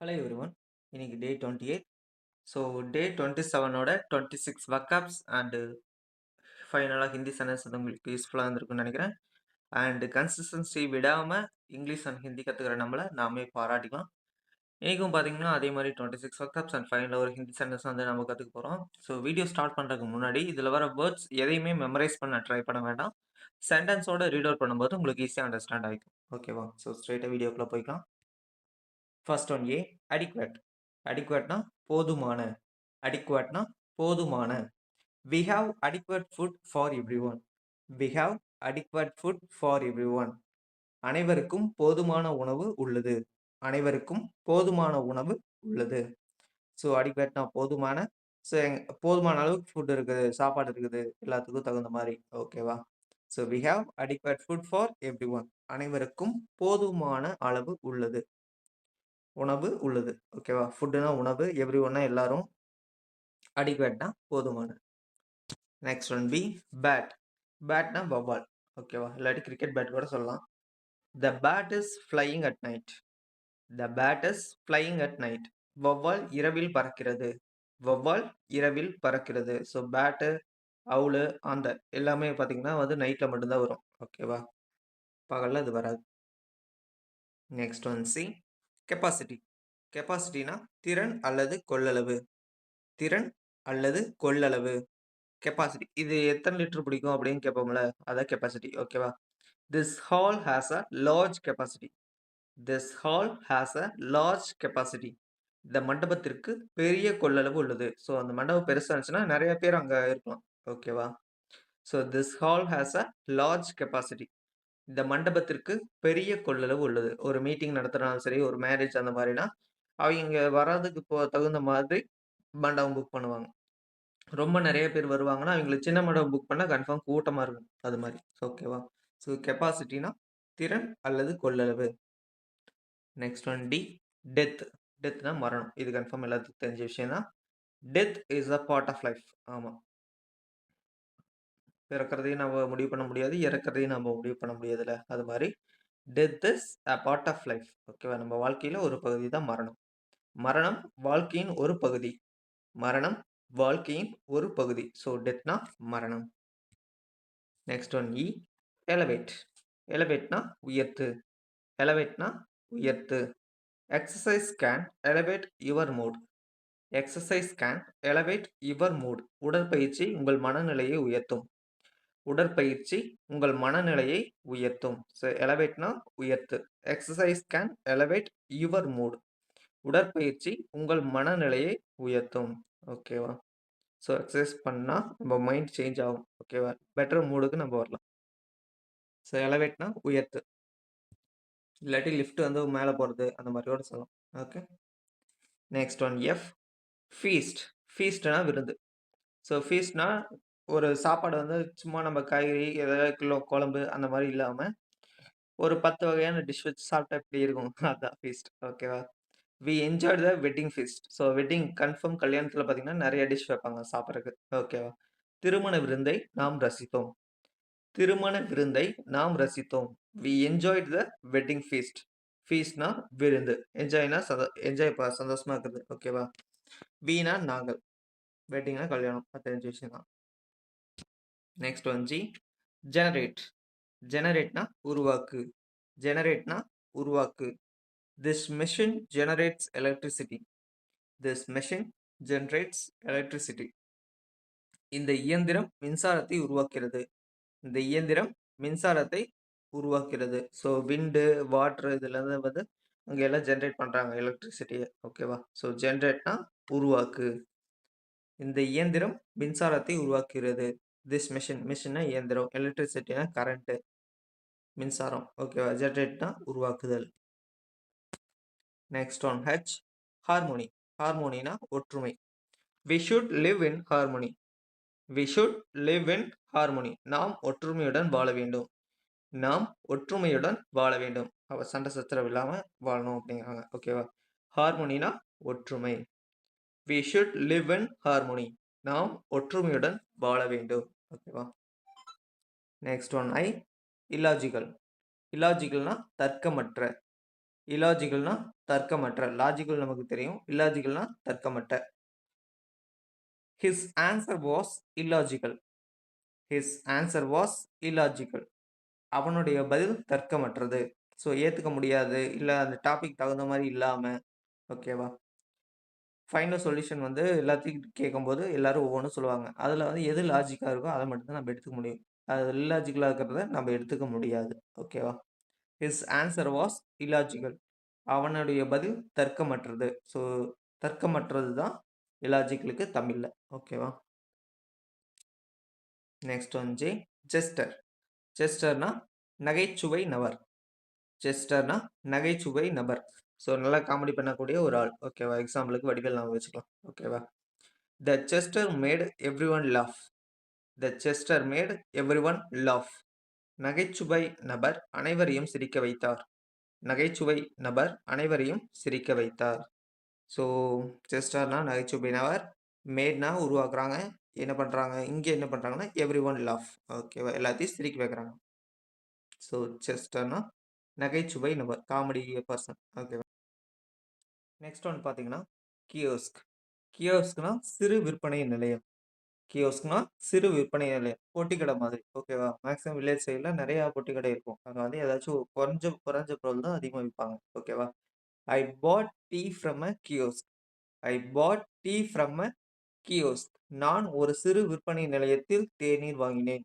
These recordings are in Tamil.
Hello everyone. இன்னைக்கு டே 28. ஸோ டே 27ஓட 26 வர்க்அப்ஸ் அண்டு ஃபைனலாக ஹிந்தி சென்டென்ஸ் வந்து உங்களுக்கு யூஸ்ஃபுல்லாக இருந்திருக்குன்னு நினைக்கிறேன். அண்டு கன்சிஸ்டன்சி விடாமல் இங்கிலீஷ் அண்ட் ஹிந்தி கற்றுக்கிற நம்மளை நாமே பாராட்டிக்கலாம். இன்றைக்கும் பார்த்தீங்கன்னா அதே மாதிரி 26 வர்க்அப்ஸ் அண்ட் ஃபைனலாக ஒரு ஹிந்தி சென்டென்ஸ் வந்து நம்ம கற்றுக்க போகிறோம். ஸோ வீடியோ ஸ்டார்ட் பண்ணுறதுக்கு முன்னாடி இதில் வர வேர்ட்ஸ் எதையுமே மெமரைஸ் பண்ண ட்ரை பண்ண வேண்டாம். சென்டென்ஸோட ரீட் அவுட் பண்ணும்போது உங்களுக்கு ஈஸியாக அண்டர்ஸ்டாண்ட் ஆகிக்கும். ஓகேவா? ஸோ ஸ்ட்ரெயிட்டாக வீடியோக்குள்ளே போய்க்கலாம். First one A adequate. அடிக்வேட்னா போதுமான. அடிக்வேட்னா போதுமான. We have adequate food for everyone. We have adequate food for everyone. அனைவருக்கும் போதுமான உணவு உள்ளது. அனைவருக்கும் போதுமான உணவு உள்ளது. ஸோ அடிக்வேட்னா போதுமான. ஸோ போதுமான அளவுக்கு ஃபுட் இருக்குது, சாப்பாடு இருக்குது, எல்லாத்துக்கும் தகுந்த மாதிரி. ஓகேவா? So we have adequate food for everyone. அனைவருக்கும் போதுமான அளவு உள்ளது. உணவு உள்ளது. ஓகேவா? ஃபுட்டுனா உணவு, எவ்ரி ஒன்னா எல்லாரும், அடிக்வேட்னா போதுமான. Next one B bat. பேட்னா வவ்வால். ஓகேவா? இல்லாட்டி கிரிக்கெட் பேட் கூட சொல்லலாம். The bat is flying at night. The bat is flying at night. வவ்வால் இரவில் பறக்கிறது. வவ்வால் இரவில் பறக்கிறது. ஸோ பேட்டு, அவுலு, அந்த எல்லாமே பார்த்தீங்கன்னா வந்து நைட்டில் மட்டும்தான் வரும். ஓகேவா? பகலில் அது வராது. Next one C capacity. கெப்பாசிட்டினா திறன் அல்லது கொள்ளளவு. திறன் அல்லது கொள்ளளவு. கெப்பாசிட்டி இது எத்தனை லிட்டர் பிடிக்கும் அப்படின்னு கேட்போம்ல, அதான் கெப்பாசிட்டி. ஓகேவா? This hall has a large capacity. This hall has a large capacity. இந்த மண்டபத்திற்கு பெரிய கொள்ளளவு உள்ளது. ஸோ அந்த மண்டபம் பெருசாக இருந்துச்சுன்னா நிறைய பேர் அங்கே இருக்கலாம். ஓகேவா? So this hall has a large capacity. இந்த மண்டபத்திற்கு பெரிய கொள்ளளவு உள்ளது. ஒரு மீட்டிங் நடத்துறனாலும் சரி, ஒரு மேரேஜ் அந்த மாதிரினா அவங்க வர்றதுக்கு தகுந்த மாதிரி மண்டபம் புக் பண்ணுவாங்க. ரொம்ப நிறைய பேர் வருவாங்கன்னா, அவங்களுக்கு சின்ன மண்டபம் புக் பண்ணா கன்ஃபார்ம் கூட்டமா இருக்கும். அது மாரி. ஓகேவா? ஸோ கெப்பாசிட்டினா திறன் அல்லது கொள்ளளவு. Next one D death. டெத்னா மரணம். இது கன்ஃபார்ம் எல்லாத்துக்கும் தெரிஞ்ச விஷயம் தான். Death is a part of life. ஆமா. பிறக்கிறதையும் நம்ம முடிவு பண்ண முடியாது, இறக்கிறதையும் நம்ம முடிவு பண்ண முடியாதுல்ல. அது மாரி death is a part of life. ஓகேவா? நம்ம வாழ்க்கையில ஒரு பகுதி தான் மரணம். மரணம் வாழ்க்கையின் ஒரு பகுதி. மரணம் வாழ்க்கையின் ஒரு பகுதி. ஸோ டெத்னா மரணம். Next one E elevate. எலவேட்னா உயர்த்து. எலவேட்னா உயர்த்து. Exercise can elevate your mood. Exercise can elevate your mood. உடற்பயிற்சி உங்கள் மனநிலையை உயர்த்தும். உடற்பயிற்சி உங்கள் மனநிலையை உயர்த்தும். ஸோ எலவேட்னா உயர்த்து. Exercise can elevate your mood. உடற்பயிற்சி உங்கள் மனநிலையை உயர்த்தும். ஓகேவா? ஸோ எக்ஸசைஸ் பண்ணா நம்ம மைண்ட் சேஞ்ச் ஆகும். ஓகேவா? பெட்டர் மூடுக்கு நம்ம வரலாம். ஸோ எலவேட்னா உயர்த்து. இல்லாட்டி லிஃப்ட் வந்து மேலே போகிறது அந்த மாதிரி கூட சொல்லலாம். Okay. Next one F feast. ஃபீஸ்ட்னா விருந்து. ஸோ ஃபீஸ்ட்னா ஒரு சாப்பாடு வந்து சும்மா நம்ம காய்கறி ஏதாவது கிலோ குழம்பு அந்த மாதிரி இல்லாமல் ஒரு 10 வகையான டிஷ் வச்சு சாப்பிட்டா எப்படி இருக்கும்? அதான் ஃபீஸ்ட். ஓகேவா? We enjoy the wedding feast. So wedding confirm கல்யாணத்தில் பார்த்தீங்கன்னா நிறைய டிஷ் வைப்பாங்க சாப்பிட்றதுக்கு. ஓகேவா? திருமண விருந்தை நாம் ரசித்தோம். திருமண விருந்தை நாம் ரசித்தோம். We enjoyed the wedding feast. ஃபீஸ்ட்னா விருந்து. என்ஜாய்னா என்ஜாய் சந்தோஷமா இருக்குது. ஓகேவா? வீனா நாங்கள். வெட்டிங்னா கல்யாணம். அது தெரிஞ்ச விஷயம் தான். Next one G generate. ஜெனரேட்னா உருவாக்கு. ஜெனரேட்னா உருவாக்கு. This machine generates electricity. This machine generates electricity. இந்த இயந்திரம் மின்சாரத்தை உருவாக்குகிறது. இந்த இயந்திரம் மின்சாரத்தை உருவாக்குகிறது. ஸோ விண்டு, வாட்டர் இதுலேருந்து வந்து அங்கே எல்லாம் ஜென்ரேட் பண்ணுறாங்க எலக்ட்ரிசிட்டியை. ஓகேவா? ஸோ ஜென்ரேட்னா உருவாக்கு. இந்த இயந்திரம் மின்சாரத்தை உருவாக்குகிறது. This machine. மிஷின்னா இயந்திரம். எலக்ட்ரிசிட்டினா கரண்ட்டு, மின்சாரம். ஓகேவா? ஜென்ரேட்னா உருவாக்குதல். Next one H harmony. ஹார்மோனினா ஒற்றுமை. We should live in harmony. We should live in harmony. நாம் ஒற்றுமையுடன் வாழ வேண்டும். நாம் ஒற்றுமையுடன் வாழ வேண்டும். அவ சண்டை சச்சரவு இல்லாமல் வாழணும் அப்படிங்கிறாங்க. ஓகேவா? ஹார்மோனினா ஒற்றுமை. We should live in harmony. நாம் ஒற்றுமையுடன் வாழ வேண்டும். ஓகேவா? Next one I illogical. இல்லாஜிக்கல்னா தர்க்கமற்ற. இல்லாஜிக்கல்னா தர்க்கமற்ற. லாஜிக்கல் நமக்கு தெரியும். இல்லாஜிக்கல்னா தர்க்கமற்ற. His answer was illogical. His answer was illogical. அவனுடைய பதில் தர்க்கமற்றது. ஸோ ஏத்துக்க முடியாது. இல்ல அந்த டாபிக் தகுந்த மாரி இல்லாம. ஓகேவா? ஃபைனல் சொல்யூஷன் வந்து எல்லாத்தையும் கேட்கும்போது எல்லாரும் ஒவ்வொன்னும் சொல்லுவாங்க. அதுல வந்து எது லாஜிக்கா இருக்கோ அத மட்டும் தான் நம்ம எடுத்துக்க முடியும். அது இல்லாஜிக்கலா இருக்கிறத நம்ம எடுத்துக்க முடியாது. ஓகேவா? His answer was illogical. அவனுடைய பதில் தர்க்கமற்றது. ஸோ தர்க்கமற்றது தான் இல்லாஜிக்கலுக்கு தமிழ்ல. ஓகேவா? Next one J. ஜெஸ்டர். ஜெஸ்டர்னா நகைச்சுவை நபர். ஜெஸ்டர்னா நகைச்சுவை நபர். ஸோ நல்லா காமெடி பண்ணக்கூடிய ஒரு ஆள். ஓகேவா? எக்ஸாம்பிளுக்கு வடிவேல் ஞாபகம் வச்சுக்கலாம். ஓகேவா? த ஜெஸ்டர் மேட் எவ்ரிஒன் லாஃப். த ஜெஸ்டர் மேட் எவ்ரிஒன் லாஃப். நகைச்சுவை நபர் அனைவரையும் சிரிக்க வைத்தார். நகைச்சுவை நபர் அனைவரையும் சிரிக்க வைத்தார். ஸோ ஜெஸ்டர்னா நகைச்சுவை நபர். மேட்னா உருவாக்குறாங்க. என்ன பண்றாங்க? இங்க என்ன பண்றாங்கன்னா எவ்ரிஒன் லாஃப். ஓகேவா? எல்லாத்தையும் சிரிக்க வைக்கிறாங்க. ஸோ ஜெஸ்டர்னா நகைச்சுவை நபர், காமெடி பர்சன். ஓகேவா? நெக்ஸ்ட் ஒன் பார்த்தீங்கன்னா கியோஸ்க். கியோஸ்க்னா சிறு விற்பனை நிலையம். கியோஸ்க்னா சிறு விற்பனை நிலையம். பொட்டி கடை மாதிரி. ஓகேவா? மேக்ஸிமம் வில்லேஜ் சைடுல நெறைய பொட்டி கடை இருக்கும். அங்க வந்து ஏதாச்சும் குறைஞ்ச குறைஞ்ச பொருள் தான் அதிகமா விப்பாங்க. ஓகேவா? I bought tea from a kiosk. I bought tea from a kiosk. நான் ஒரு சிறு விற்பனை நிலையத்தில் தேநீர் வாங்கினேன்.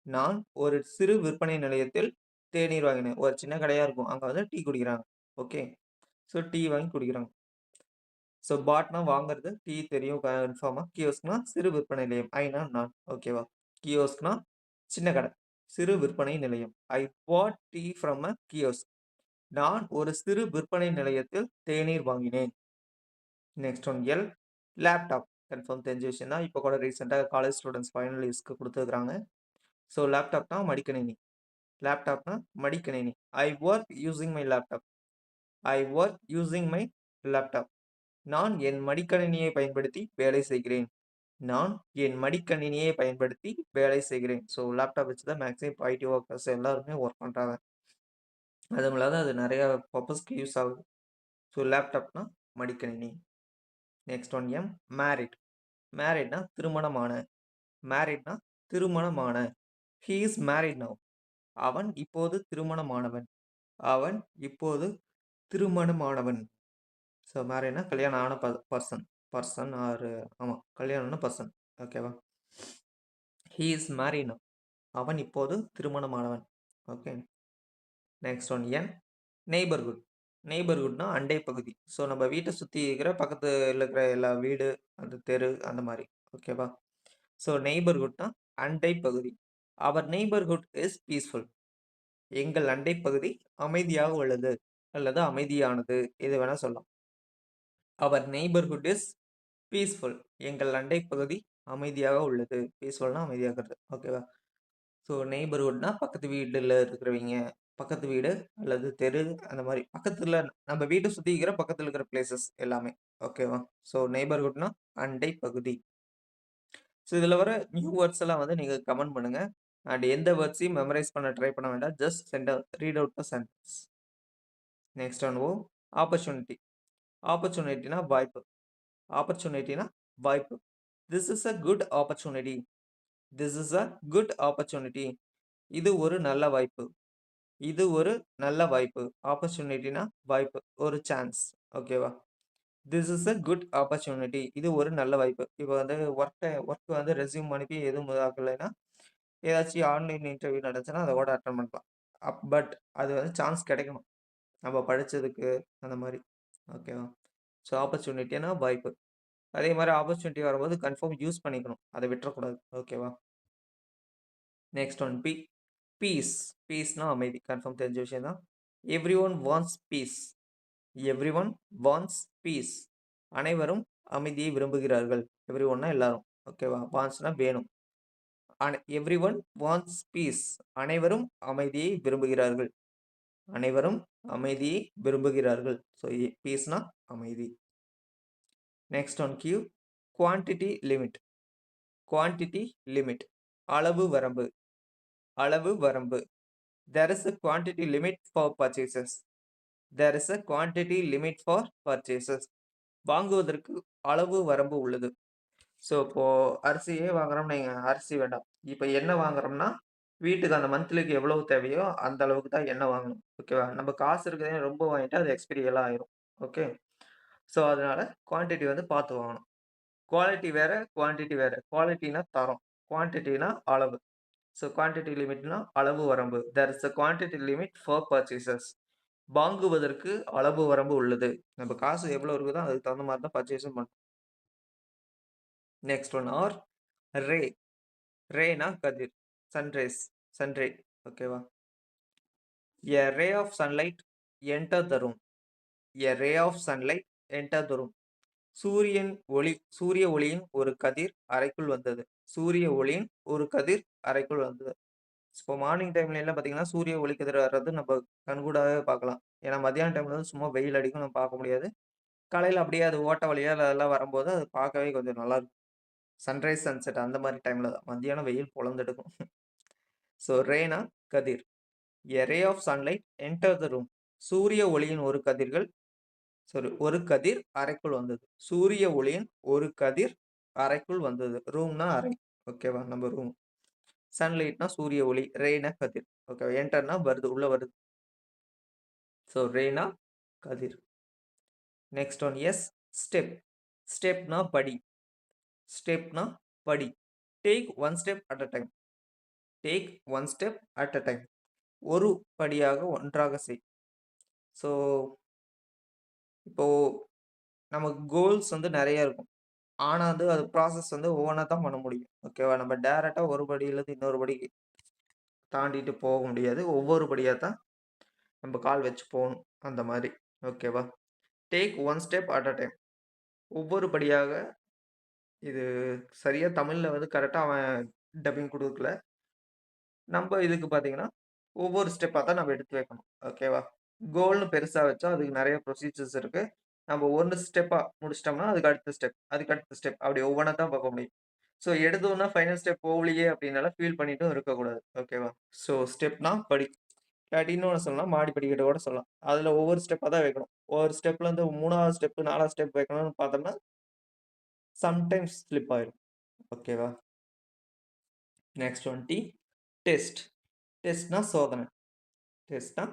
நான் ஒரு சிறு விற்பனை நிலையத்தில் தேநீர் வாங்கினேன். ஒரு சின்ன கடையா இருக்கும். அங்க வந்து டீ குடிக்கிறாங்க. ஓகே. ஸோ டீ வாங்கி குடிக்கிறாங்க. ஸோ பாட்னா வாங்குறது. டீ தெரியும் கன்ஃபார்மா. கியோஸ்க்னா சிறு விற்பனை நிலையம். ஐனா நான். ஓகேவா? கியோஸ்க்னா சின்ன கடை. சிறு விற்பனை நிலையம். ஐ bought tea from a kiosk. நான் ஒரு சிறு விற்பனை நிலையத்தில் தேநீர் வாங்கினேன். Next one L. Laptop. Confirm தெரிஞ்ச விஷயம் தான். இப்போ கூட ரீசெண்டா காலேஜ் ஸ்டூடண்ட்ஸ் ஃபைனல் இயர்ஸ்க்கு குடுத்துருக்காங்க. ஸோ லேப்டாப்னா மடிக்கணினி. லேப்டாப்னா மடிக்கணினி. I work using my laptop. I work using my laptop. நான் என் மடிக்கணினியை பயன்படுத்தி வேலை செய்கிறேன். நான் என் மடிக்கணினியை பயன்படுத்தி வேலை செய்கிறேன். ஸோ லேப்டாப் வச்சு தான் மேக்ஸிமம் இப்போ ஐடி ஒர்க்கர்ஸ் எல்லாருமே ஒர்க் பண்றாங்க. அதுவும் இல்லாத அது நெறைய பர்ப்பஸ்க்கு யூஸ் ஆகுது. ஸோ லேப்டாப்னா மடிக்கணினி. Next one M. மேரிட். மேரிட்னா திருமணமான. மேரிட்னா திருமணமான. He is married now. அவன் இப்போது திருமணமானவன். அவன் இப்போது திருமணமானவன். ஸோ மேரிட்னா கல்யாணம் ஆன பர்சன். பர்சன் ஆர் ஆமா கல்யாணம் ஆன பர்சன். ஓகேவா? He is married now. அவன் இப்போது திருமணமானவன். ஓகே. நெக்ஸ்ட் ஒன் என். நெய்பர்ஹுட். நெய்பர்ஹுட்னா அண்டை பகுதி. ஸோ நம்ம வீட்ட சுத்தி இருக்கிற பக்கத்துல இருக்கிற எல்லா வீடு, அந்த தெரு அந்த மாரி. ஓகேவா? ஸோ நெய்பர்ஹுட்னா அண்டை பகுதி. அவர் நெய்பர்ஹுட் இஸ் பீஸ்ஃபுல். எங்கள் அண்டை பகுதி அமைதியாக உள்ளது அல்லது அமைதியானது. எது வேணா சொல்லலாம். அவர் நெய்பர்ஹுட் இஸ் பீஸ்ஃபுல். எங்கள் அண்டை பகுதி அமைதியாக உள்ளது. பீஸ்ஃபுல்னா அமைதியா இருக்கிறது. ஓகேவா? ஸோ நெய்பர்ஹுட்னா பக்கத்து வீடுல இருக்கிறவைங்க, பக்கத்து வீடு அல்லது தெரு அந்த மாரி. பக்கத்துல நம்ம வீட்ட சுத்தி இருக்கிற பக்கத்துல இருக்கிற பிளேஸஸ் எல்லாமே. ஓகேவா? ஸோ நெய்பர்ஹுட்னா அண்டை பகுதி. ஸோ இதுல வர நியூ வேர்ட்ஸ் எல்லாம் வந்து நீங்க கமெண்ட் பண்ணுங்க. அண்ட் எந்த வேர்ட்ஸையும் மெமரைஸ் பண்ண ட்ரை பண்ண வேண்டாம். Just read out the sentence. Next one O. Opportunity. ஆப்பர்ச்சுனிட்டினா வாய்ப்பு. ஆப்பர்ச்சுனிட்டினா வாய்ப்பு. This is a good opportunity. This is a good opportunity. இது ஒரு நல்ல வாய்ப்பு. இது ஒரு நல்ல வாய்ப்பு. ஆப்பர்ச்சுனிட்டினா வாய்ப்பு. ஒரு சான்ஸ். ஓகேவா? This is a good opportunity. இது ஒரு நல்ல வாய்ப்பு. இப்போ வந்து ஒர்க் வந்து ரெஸ்யூம் அனுப்பி எதுவும் இதாகலைன்னா, ஏதாச்சும் ஆன்லைன் இன்டர்வியூ நடந்துச்சுன்னா அத கூட அட்டெண்ட் பண்ணலாம். பட் அது வந்து சான்ஸ் கிடைக்கணும். நம்ம படிச்சதுக்கு அந்த மாரி. ஓகேவா? ஸோ ஆப்பர்ச்சுனிட்டினா வாய்ப்பு. அதே மாரி ஆப்பர்ச்சுனிட்டி வரும்போது கன்ஃபார்ம் யூஸ் பண்ணிக்கணும். அத விட்டுறக்கூடாது. ஓகேவா? Next one P. பீஸ். பீஸ்னா அமைதி. கன்ஃபார்ம் தெரிஞ்ச விஷயம் தான். Everyone wants peace. Everyone wants peace. அனைவரும் அமைதியை விரும்புகிறார்கள். எவ்ரிஒன்னா எல்லாரும். ஓகேவா? வாண்ட்ஸ்னா வேணும். Everyone wants peace. அனைவரும் அமைதியை விரும்புகிறார்கள். அனைவரும் அமைதியை விரும்புகிறார்கள். ஸோ பீஸ்னா அமைதி. Next one Q. Quantity limit. Quantity limit. அளவு வரம்பு. அளவு வரம்பு. There is a quantity limit for purchases. There is a quantity limit for purchases. வாங்குவதற்கு அளவு வரம்பு உள்ளது. ஸோ இப்போ அரிசியே வாங்குறோம் நீங்க அரிசி வேண்டாம். இப்போ எண்ணெய் வாங்குறோம்னா, வீட்டுக்கு அந்த மந்த்லிக்கு எவ்வளவு தேவையோ அந்த அளவுக்கு தான் எண்ணெய் வாங்கணும். ஓகேவா? நம்ம காசு இருக்குதுன்னு ரொம்ப வாங்கிட்டா அது எக்ஸ்பைரி எல்லாம் ஆயிரும். ஓகே. ஸோ அதனால குவான்டிட்டி வந்து பார்த்து வாங்கணும். குவாலிட்டி வேற, குவான்டிட்டி வேற. குவாலிட்டினா தரம். குவான்டிட்டினா அளவு. ஸோ குவான்டிட்டி லிமிட்னா அளவு வரம்பு. There is a quantity limit for purchases. வாங்குவதற்கு அளவு வரம்பு உள்ளது. நம்ம காசு எவ்வளோ இருக்குதோ அதுக்கு தகுந்த மாதிரி தான் பர்ச்சேஸும் பண்ணணும். நெக்ஸ்ட் ஒன் ஆர் ரே. ரேனா கதிர். சன்ரைஸ். சன்ரை. ஓகேவா? A ray of sunlight enter the room. A ray of sunlight enter the room. சூரிய ஒளியின் ஒரு கதிர் அறைக்குள் வந்தது. சூரிய ஒளியின் ஒரு கதிர் அறைக்குள் வந்தது. இப்போ மார்னிங் டைம்ல எல்லாம் பார்த்தீங்கன்னா, சூரிய ஒளி கதிர் வர்றது நம்ம கண்கூடாவே பார்க்கலாம். ஏன்னா மதியான டைம்ல வந்து சும்மா வெயில் அடிக்கும். நம்ம பார்க்க முடியாது. காலையில அப்படியே அது ஓட்ட வழியா அதெல்லாம் வரும்போது அது பார்க்கவே கொஞ்சம் நல்லாருக்கும். சன்ரைஸ், சன்செட் அந்த மாரி டைம்ல தான். மதியானம் வெயில் பொளந்தெடுக்கும். ஸோ ரேனா கதிர். A ray of sunlight enter the room. சூரிய ஒளியின் ஒரு கதிர் அறைக்குள் வந்தது. சூரிய ஒளியின் ஒரு கதிர் அறைக்குள் வந்தது. ரூம்னா அறை. ஓகேவா? நம்ம ரூம். சன்லைட்னா சூரிய ஒளி. ரேனா கதிர். ஓகேவா? என்டர்னா வருது, உள்ள வருது. ஸோ ரேனா கதிர். Next one S step. ஸ்டெப்னா படி. ஸ்டெப்னா படி. Take one step at a time. Take one step at a time. ஒரு படியாக ஒன்றாக செய். ஸோ இப்போ நமக்கு கோல்ஸ் வந்து நெறைய இருக்கும். ஆனா வந்து அது ப்ராசஸ் வந்து ஒவ்வொன்னா தான் பண்ண முடியும். ஓகேவா? நம்ம டைரக்ட்டா ஒரு படியிலருந்து இன்னொரு படிக்கு தாண்டிட்டு போக முடியாது. ஒவ்வொரு படியா தான் நம்ம கால் வச்சு போணும். அந்த மாரி. ஓகேவா? Take one step at a time. ஒவ்வொரு படியாக இது சரியா தமிழ்ல வந்து கரெக்ட்டா அவன் டப்பிங் குடுக்கல. நம்ம இதுக்கு பார்த்தீங்கன்னா, ஒவ்வொரு ஸ்டெப்பா தான் நம்ம எடுத்து வைக்கணும். ஓகேவா? கோல்னு பெருசா வச்சா அதுக்கு நெறைய ப்ரொசீஜர்ஸ் இருக்கு. நம்ம ஒண்ணு ஸ்டெப்பா முடிச்சுட்டோம்னா, அதுக்கு அடுத்த ஸ்டெப், அதுக்கு அடுத்த ஸ்டெப் அப்படி ஒவ்வொன்னா தான் பார்க்க முடியும். ஸோ எடுத்தோன ஃபைனல் ஸ்டெப் போகலையே அப்படின்னால ஃபீல் பண்ணிட்டும் இருக்கக்கூடாது. ஓகேவா? ஸோ ஸ்டெப்னா படி. இல்லாட்டி இன்னொன்னு சொல்லலாம், மாடி படிக்கட்டு கூட சொல்லலாம். அதுல ஒவ்வொரு ஸ்டெப்பா தான் வைக்கணும். ஒவ்வொரு ஸ்டெப்லேருந்து 3வது ஸ்டெப், 4வது ஸ்டெப் வைக்கணும்னு பார்த்தோம்னா, சம்டைம்ஸ் ஸ்லிப் ஆயிரும். ஓகேவா? Next one test. டெஸ்ட்னா சோதனை. டெஸ்ட்னா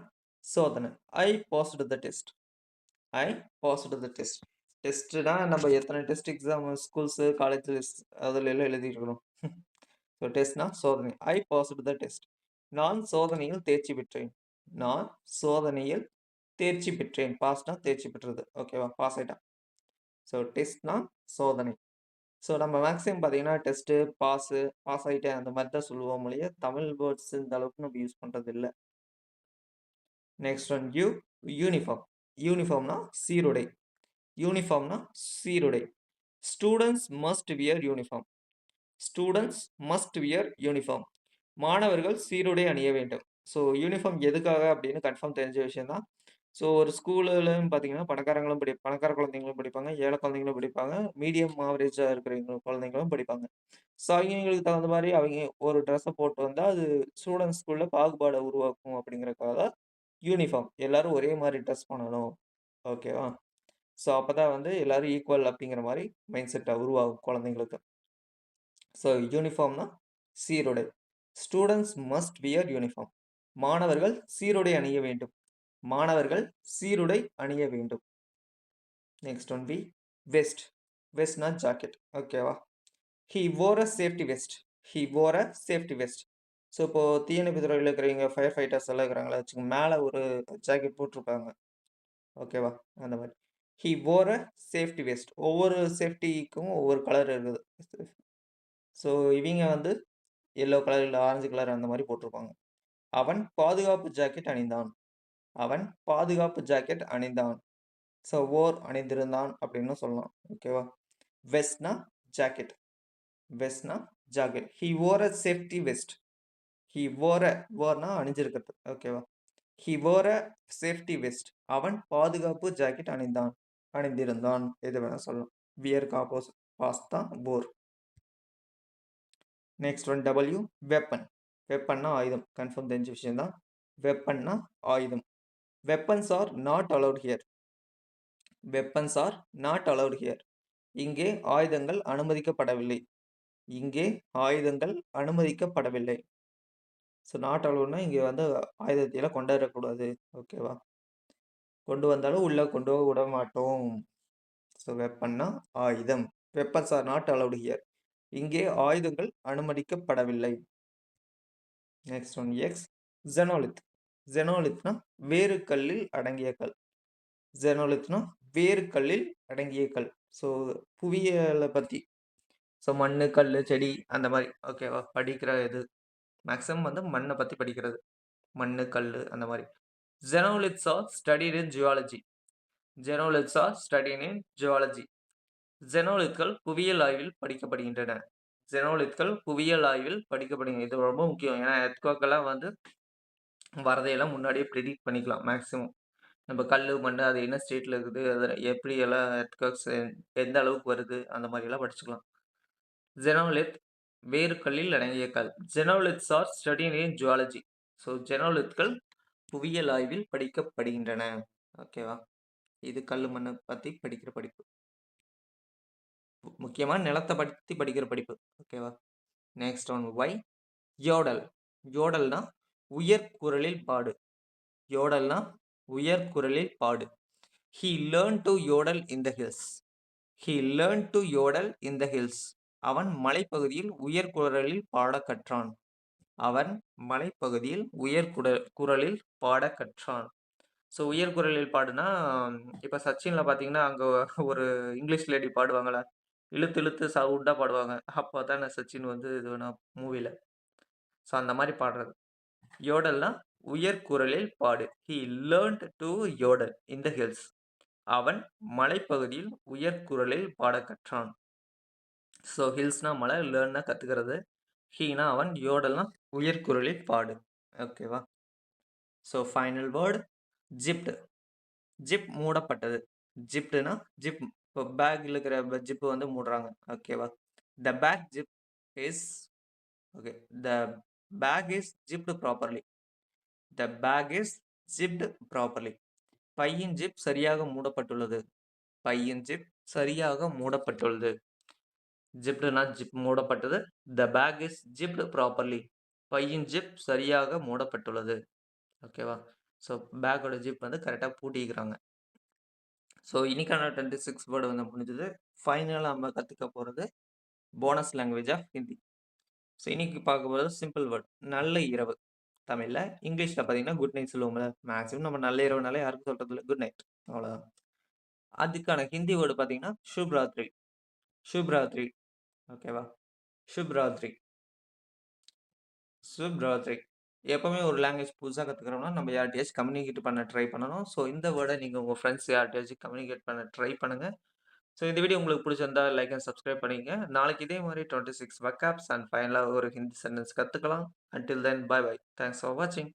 சோதனை. I passed the test. I passed the test. டெஸ்ட்னா நம்ம எத்தனை டெஸ்ட் எக்ஸாம் ஸ்கூல்ஸு, காலேஜஸ் அதுல எல்லாம் எழுதியிருக்கிறோம். ஸோ டெஸ்ட்னா சோதனை. I passed the test. நான் சோதனையில் தேர்ச்சி பெற்றேன். நான் சோதனையில் தேர்ச்சி பெற்றேன். பாஸ்னா தேர்ச்சி பெற்றது. ஓகேவா? பாஸ் ஆயிட்டான். ஸோ டெஸ்ட்னா சோதனை. ஸோ நம்ம மேக்ஸிமம் பார்த்தீங்கன்னா டெஸ்ட்டு, பாஸ் ஆயிட்டேன் அந்த மாரி தான் சொல்லுவோம் ஒழிய, தமிழ் வேர்ட்ஸ் இந்த அளவுக்கு நம்ம யூஸ் பண்றது இல்ல. Next one uniform. யூனிஃபார்ம்னா சீருடை. யூனிஃபார்ம்னா சீருடை. Students must wear uniform. Students must wear uniform. மாணவர்கள் சீருடை அணிய வேண்டும். ஸோ யூனிஃபார்ம் எதுக்காக அப்படின்னு கன்ஃபார்ம் தெரிஞ்ச விஷயம் தான். ஸோ ஒரு ஸ்கூலுலன்னு பார்த்தீங்கன்னா, பணக்கார குழந்தைங்களும் படிப்பாங்க, ஏழை குழந்தைங்களும் படிப்பாங்க, மீடியம் ஆவரேஜா இருக்கிறவங்க குழந்தைங்களும் படிப்பாங்க. ஸோ அவங்களுக்கு தகுந்த மாரி அவங்க ஒரு ட்ரெஸ்ஸ போட்டு வந்தா, அது ஸ்டூடண்ட்ஸ்குள்ள பாகுபாட உருவாக்கும் அப்படிங்கிறதுக்காக தான் யூனிஃபார்ம். எல்லாரும் ஒரே மாரி ட்ரெஸ் பண்ணணும். ஓகேவா? ஸோ அப்பதான் வந்து எல்லாரும் ஈக்குவல் அப்படிங்கிற மாரி மைண்ட் செட் உருவாகும் குழந்தைங்களுக்கு. ஸோ யூனிஃபார்ம்னா சீருடை. Students must wear uniform. மாணவர்கள் சீருடை அணிய வேண்டும். மாணவர்கள் சீருடை அணிய வேண்டும். Next one vest. வெஸ்ட்னா ஜாக்கெட். ஓகேவா? He wore a safety vest. He wore a safety vest. So இப்போ தீயணைப்பு துறையில இருக்கிறவங்க ஃபயர் ஃபைட்டர்ஸ் எல்லாம் இருக்கிறாங்களா வச்சுக்கோங்க. மேல ஒரு ஜாக்கெட் போட்டிருப்பாங்க. ஓகேவா? அந்த மாரி. He wore a safety west. ஒவ்வொரு சேஃப்டிக்கும் ஒவ்வொரு கலர் இருக்குது. ஸோ இவிங்க வந்து எல்லோ கலர், இல்ல ஆரஞ்சு கலர் அந்த மாரி போட்டிருப்பாங்க. அவன் பாதுகாப்பு ஜாக்கெட் அணிந்தான். அவன் பாதுகாப்பு ஜாக்கெட் அணிந்தான். ஸோ அணிந்திருந்தான் அப்படின்னு சொல்லலாம். ஓகேவா? வெஸ்ட்னா ஜாக்கெட். வெஸ்ட்னா jacket. He wore a safety vest. He வோர்னா அணிஞ்சிருக்கிறது. ஓகேவா? He wore a safety vest. அவன் பாதுகாப்பு ஜாக்கெட் அணிந்திருந்தான். எது வேணா சொல்லலாம். வியர்க்கு ஆப்போசிட் பாஸ் தான் போர். Next one weapon. வெப்பன்னா ஆயுதம். கன்ஃபார்ம் தெரிஞ்ச விஷயம் தான். வெப்பன்னா ஆயுதம். Weapons are not allowed here. Weapons are not allowed here. இங்கே ஆயுதங்கள் அனுமதிக்கப்படவில்லை. இங்கே ஆயுதங்கள் அனுமதிக்கப்படவில்லை. ஸோ நாட் அலவுட்னா இங்கே வந்து ஆயுதத்தையெல்லாம் கொண்டு வரக்கூடாது. ஓகேவா? கொண்டு வந்தாலும் உள்ள கொண்டு விட மாட்டோம். ஸோ வெப்பன்னா ஆயுதம். Weapons are not allowed here. இங்கே ஆயுதங்கள் அனுமதிக்கப்படவில்லை. Next one X. ஜெனோலித். ஜெனோலித்னா வேறு கல்லில் அடங்கிய கல். ஜெனோலித்னா வேறு கல்லில் அடங்கிய கல். ஸோ புவியியலை பற்றி. ஸோ மண், கல், செடி அந்த மாதிரி ஓகேவா படிக்கிற இது மேக்ஸிமம் வந்து மண்ணை பற்றி படிக்கிறது. மண், கல் அந்த மாதிரி. Xenoliths are studied in geology. Xenoliths are studied in geology. ஜெனோலித்கள் புவியியல் ஆய்வில் படிக்கப்படுகின்றன. ஜெனோலித்கள் புவியியல் ஆய்வில் படிக்கப்படுகின்றன. இது ரொம்ப முக்கியம். ஏன்னா எர்த்குவேக்கெல்லாம் வந்து வரதையெல்லாம் முன்னாடியே ப்ரிடிக்ட் பண்ணிக்கலாம் மேக்ஸிமம். நம்ம கல், மண் அது என்ன ஸ்டேட்டில் இருக்குது, அது எப்படி எல்லாம் எர்த்குவேக்ஸ் எந்த அளவுக்கு வருது அந்த மாதிரியெல்லாம் படிச்சுக்கலாம். ஜெனோலித் வேறு கல்லில் அடங்கிய கல். Xenoliths are studied in geology. So ஜெனோலித்கள் புவியியல் ஆய்வில் படிக்கப்படுகின்றன. ஓகேவா? இது கல், மண்ணை பற்றி படிக்கிற படிப்பு. முக்கியமாக நிலத்தை பற்றி படிக்கிற படிப்பு. ஓகேவா? Next one Y. யோடல். யோடல்னா உயர் குரலில் பாடு. யோடல்னா உயர் குரலில் பாடு. He learned to yodel in the hills. He learned to yodel in the hills. அவன் மலைப்பகுதியில் உயர் குரலில் பாட கற்றான். அவன் மலைப்பகுதியில் உயர் குரலில் பாட கற்றான். ஸோ உயர் குரலில் பாடுனா இப்போ சச்சினில் பார்த்தீங்கன்னா அங்கே ஒரு இங்கிலீஷ் லேடி பாடுவாங்களே, இழுத்து இழுத்து சவுண்டாக பாடுவாங்க. அப்போ தானே சச்சின் வந்து இது வேணும் மூவியில். ஸோ அந்த மாதிரி பாடுறது. யோடல்னா உயர் குரலில் பாடு. He learned to yodel in the hills. அவன் மலைப்பகுதியில் உயர் குரலில் பாட கற்றான். ஸோ ஹில்ஸ்னா மலை, லேர்ன்னா கற்றுக்கிறது, ஹீனா அவன், யோடல்னா உயர் குரலில் பாடு. ஓகேவா? So final word zipped. Zip மூடப்பட்டது. ஜிப்டுனா ஜிப், இப்போ பேக்கில் இருக்கிற ஜிப்பு வந்து மூடுறாங்க. ஓகேவா? The bag zip is okay. The bag is zipped properly. The bag is zipped properly. பையின் ஜிப் சரியாக மூடப்பட்டுள்ளது. பையின் ஜிப் சரியாக மூடப்பட்டுள்ளது. ஜிப்டுனா ஜிப் மூடப்பட்டது. The bag is zipped properly. பையின் ஜிப் சரியாக மூடப்பட்டுள்ளது. ஓகேவா? ஸோ பேக்கோட ஜிப் வந்து கரெக்டாக பூட்டிக்கிறாங்க. ஸோ இன்னைக்கான 26 வேர்டு வந்து முடிஞ்சது. ஃபைனலாக நம்ம கற்றுக்க போகிறது bonus language of Hindi. So இன்னைக்கு பார்க்க போகிறது சிம்பிள் வேர்ட் நல்ல இரவு. தமிழில், இங்கிலீஷில் பார்த்தீங்கன்னா குட் நைட் சொல்லுவோம்ல. மேக்ஸிமம் நம்ம நல்ல இரவுனாலே யாருக்கும் சொல்கிறது இல்லை, குட் நைட், அவ்வளோதான். அதுக்கான ஹிந்தி வேர்டு பார்த்தீங்கன்னா சுப்ராத்ரி. சுப்ராத்ரி. ஓகேவா? சுப்ராத்ரி. சுப்ராத்ரி. எப்போவுமே ஒரு லாங்குவேஜ் புதுசாக கற்றுக்கிறோம்னா நம்ம யார்கிட்டயாச்சும் கம்யூனிகேட் பண்ண ட்ரை பண்ணணும். ஸோ இந்த வேர்டை நீங்கள் உங்கள் ஃப்ரெண்ட்ஸ் யார்கிட்டயாச்சும் கம்யூனிகேட் பண்ண ட்ரை பண்ணுங்கள். ஸோ இந்த வீடியோ உங்களுக்கு பிடிச்சிருந்தா லைக் அண்ட் சப்ஸ்கிரைப் பண்ணிக்கங்க. நாளைக்கு இதே மாதிரி 26 வக்காப்ஸ் அண்ட் ஃபைனலாக ஒரு ஹிந்தி சென்டென்ஸ் கற்றுக்கலாம். Until then bye bye. Thanks for வாட்சிங்.